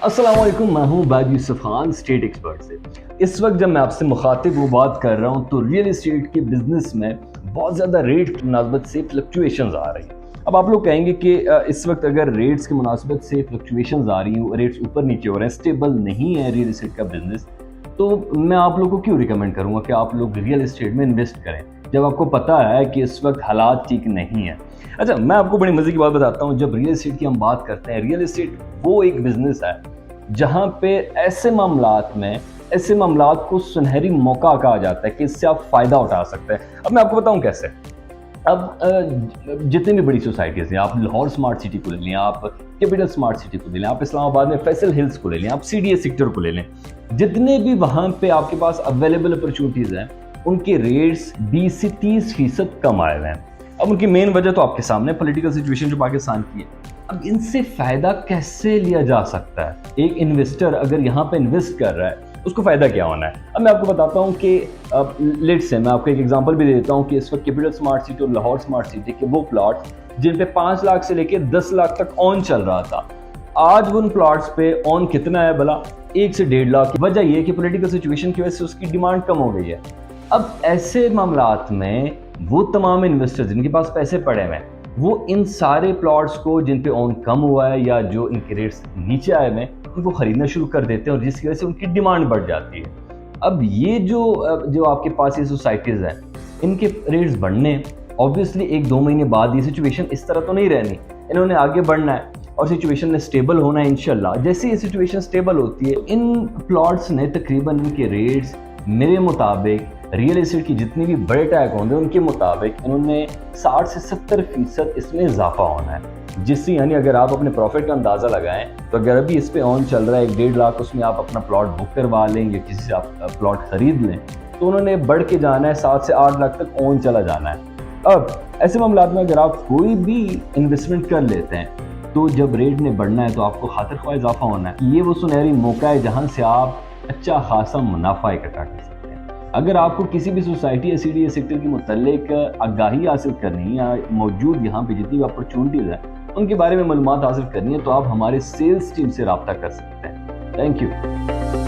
अस्सलाम वालेकुम, मैं हूँ बाजी यूसुफ खान स्टेट एक्सपर्ट से। इस वक्त जब मैं आपसे मुखातिब वो बात कर रहा हूँ तो रियल इस्टेट के बिजनेस में बहुत ज़्यादा रेट की मुनासबत से फ्लक्चुएशंस आ रही हैं। अब आप लोग कहेंगे कि इस वक्त अगर रेट्स की मुनासबत से फ्लक्चुएशंस आ रही हैं, रेट्स ऊपर नीचे हो रहे हैं, स्टेबल नहीं है रियल इस्टेट का बिजनेस, तो मैं आप लोगों को क्यों रिकमेंड करूँगा कि आप लोग रियल इस्टेट में इन्वेस्ट करें जब आपको पता है कि इस वक्त हालात ठीक नहीं है। अच्छा, मैं आपको बड़ी मज़े की बात बताता हूँ। जब रियल इस्टेट की हम बात करते हैं, रियल इस्टेट वो एक बिज़नेस है जहाँ पे ऐसे मामलात को सुनहरी मौका कहा जाता है कि इससे आप फ़ायदा उठा सकते हैं। अब मैं आपको बताऊँ कैसे। अब जितनी भी बड़ी सोसाइटीज़ हैं, आप लाहौर स्मार्ट सिटी को ले लें, आप कैपिटल स्मार्ट सिटी को ले लें, आप इस्लामाबाद में फैसल हिल्स को ले लें, आप सीडीए सेक्टर को ले लें, जितने भी वहाँ पे आपके पास अवेलेबल अपॉर्चुनिटीज़ हैं, उनके रेट्स 20 से 30% कम आए हुए हैं। अब उनकी मेन वजह तो आपके सामने पॉलिटिकल सिचुएशन जो पाकिस्तान की है। अब इनसे फ़ायदा कैसे लिया जा सकता है? एक इन्वेस्टर अगर यहाँ पे इन्वेस्ट कर रहा है, उसको फ़ायदा क्या होना है? अब मैं आपको बताता हूँ कि लेट्स से मैं आपको एक एग्जांपल भी दे देता हूँ कि इस वक्त कैपिटल स्मार्ट सिटी और लाहौर स्मार्ट सिटी के वो प्लॉट्स जिन पे 5 लाख से लेकर 10 लाख तक ऑन चल रहा था, आज उन प्लॉट्स पे ऑन कितना है भला? 1 से 1.5 लाख। वजह ये है कि पॉलिटिकल सिचुएशन की वजह से उसकी डिमांड कम हो गई है। अब ऐसे मामलात में वो तमाम इन्वेस्टर्स जिनके पास पैसे पड़े हुए हैं, वो इन सारे प्लॉट्स को जिन पे ऑन कम हुआ है या जो इनके रेट्स नीचे आए हुए हैं, उनको खरीदना शुरू कर देते हैं और जिसकी वजह से उनकी डिमांड बढ़ जाती है। अब ये जो आपके पास ये सोसाइटीज़ हैं, इनके रेट्स बढ़ने ऑब्वियसली 1-2 महीने बाद ये सिचुएशन इस तरह तो नहीं रहनी, इन्होंने आगे बढ़ना है और सिचुएशन ने स्टेबल होना है इंशाल्लाह। जैसे ये सिचुएशन स्टेबल होती है, इन प्लॉट्स ने तकरीबन इनके रेट्स मेरे मुताबिक रियल एस्टेट की जितनी भी बड़े टैग होंगे उनके मुताबिक इन्होंने 60 से 70% इसमें इजाफा होना है। जिससे यानी अगर आप अपने प्रॉफिट का अंदाज़ा लगाएं तो अगर अभी इस पे ऑन चल रहा है 1-1.5 लाख, उसमें आप अपना प्लॉट बुक करवा लें या किसी से आप प्लॉट खरीद लें तो उन्होंने बढ़ के जाना है 7 से 8 लाख तक ऑन चला जाना है। अब ऐसे मामलात में अगर आप कोई भी इन्वेस्टमेंट कर लेते हैं तो जब रेट ने बढ़ना है तो आपको खातिर ख्वाह इजाफा होना है। ये वो सुनहरी मौका है जहाँ से आप अच्छा खासा मुनाफा इकट्ठा कर सकते हैं। अगर आपको किसी भी सोसाइटी या सीडीए सेक्टर के मुतल्लिक आगाही हासिल करनी है या मौजूद यहाँ पे जितनी भी अपॉर्चुनिटीज़ हैं उनके बारे में मालूमात हासिल करनी है तो आप हमारे सेल्स टीम से रब्ता कर सकते हैं। Thank you.